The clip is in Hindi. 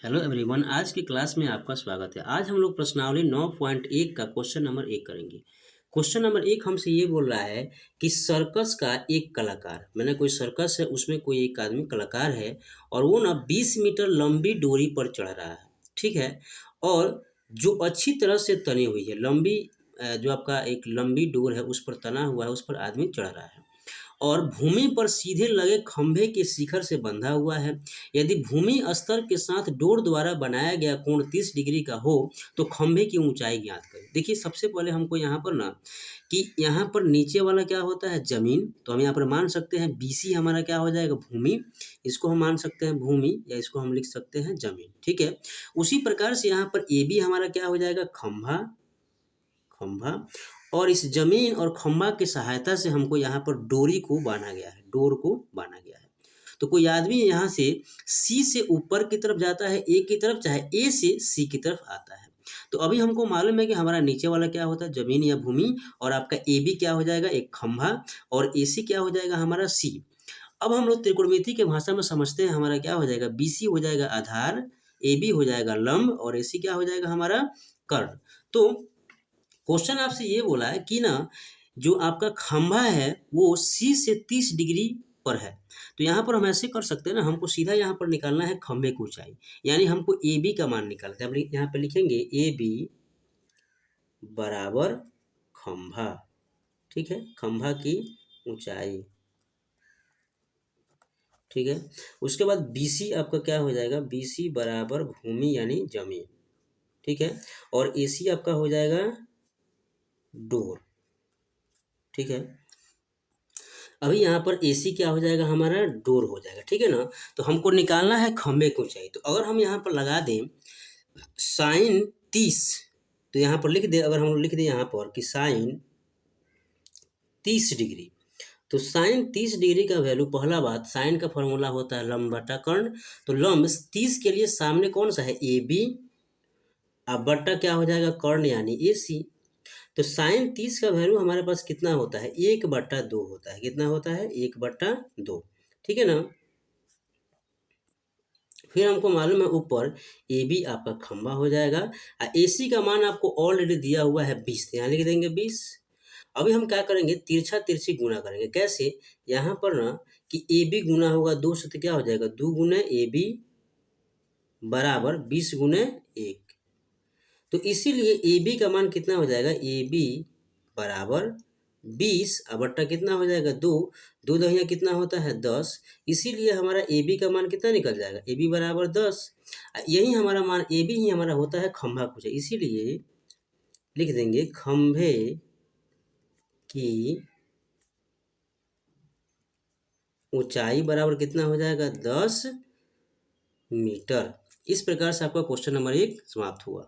हेलो एवरीवन, आज की क्लास में आपका स्वागत है। आज हम लोग प्रश्नावली 9.1 का क्वेश्चन नंबर 1 करेंगे। क्वेश्चन नंबर 1 हमसे ये बोल रहा है कि सर्कस का एक कलाकार, मैंने कोई सर्कस है, उसमें कोई एक आदमी कलाकार है और वो ना 20 मीटर लंबी डोरी पर चढ़ रहा है। ठीक है। और जो अच्छी तरह से तनी हुई है, लंबी जो आपका एक लंबी डोर है उस पर तना हुआ है, उस पर आदमी चढ़ रहा है और भूमि पर सीधे लगे खंभे के शिखर से बंधा हुआ है। यदि भूमि स्तर के साथ डोर द्वारा बनाया गया कोण 30 डिग्री का हो तो खंभे की ऊंचाई ज्ञात करें। देखिए, सबसे पहले हमको यहाँ पर ना कि यहाँ पर नीचे वाला क्या होता है, जमीन, तो हम यहाँ पर मान सकते हैं BC हमारा क्या हो जाएगा, भूमि। इसको हम मान सकते हैं भूमि या इसको हम लिख सकते हैं जमीन। ठीक है। उसी प्रकार से यहाँ पर AB हमारा क्या हो जाएगा, खंभा। खंभा और इस जमीन और खंभा की सहायता से हमको यहाँ पर डोरी को बांधा गया है, डोर को बांधा गया है। तो कोई आदमी यहाँ से C से ऊपर की तरफ जाता है A की तरफ, चाहे A से C की तरफ आता है। तो अभी हमको मालूम है कि हमारा नीचे वाला क्या होता है, जमीन या भूमि, और आपका AB क्या हो जाएगा, एक खंभा, और AC क्या हो जाएगा हमारा C। अब हम लोग त्रिकोणमिति के भाषा में समझते हैं, हमारा क्या हो जाएगा, BC हो जाएगा आधार, AB हो जाएगा लंब और AC क्या हो जाएगा हमारा कर्ण। तो क्वेश्चन आपसे ये बोला है कि ना जो आपका खंभा है वो C से 30 डिग्री पर है। तो यहाँ पर हम ऐसे कर सकते हैं ना, हमको सीधा यहाँ पर निकालना है खंभे की ऊंचाई, यानी हमको AB का मान निकालते हैं। हम यहाँ पर लिखेंगे AB बराबर खंभा। ठीक है, खंभा की ऊंचाई। ठीक है। उसके बाद BC आपका क्या हो जाएगा, BC बराबर भूमि यानी जमीन। ठीक है। और AC आपका हो जाएगा डोर। ठीक है। अभी यहाँ पर AC क्या हो जाएगा हमारा, डोर हो जाएगा। ठीक है ना। तो हमको निकालना है खंभे की ऊंचाई। तो अगर हम यहाँ पर लगा दें साइन 30, तो यहाँ पर लिख दे, अगर हम लिख दें यहाँ पर कि साइन 30 डिग्री, तो साइन 30 डिग्री का वैल्यू, पहला बात, साइन का फॉर्मूला होता है लंब बटा कर्ण। तो लंब 30 के लिए सामने कौन सा है, AB, अब बट्टा क्या हो जाएगा, कर्ण यानी AC। तो साइन 30 का वैल्यू हमारे पास कितना होता है, 1/2 होता है। कितना होता है, 1/2। ठीक है ना। फिर हमको मालूम है ऊपर AB आपका खंभा हो जाएगा और AC का मान आपको ऑलरेडी दिया हुआ है 20, तो यहाँ लिख देंगे 20। अभी हम क्या करेंगे, तिरछा तिरछी गुना करेंगे। कैसे, यहाँ पर ना कि AB गुना होगा 2 से, तो क्या हो जाएगा 2 गुने AB बराबर 20 गुने 1। तो इसीलिए AB का मान कितना हो जाएगा, AB बराबर 20 बट्टा कितना हो जाएगा 2, 2 दहिया कितना होता है 10। इसीलिए हमारा AB का मान कितना निकल जाएगा, AB बराबर 10। यही हमारा मान, AB ही हमारा होता है खंभा कुछ, इसीलिए लिख देंगे खंभे की ऊंचाई बराबर कितना हो जाएगा, 10 मीटर। इस प्रकार से आपका क्वेश्चन नंबर 1 समाप्त हुआ।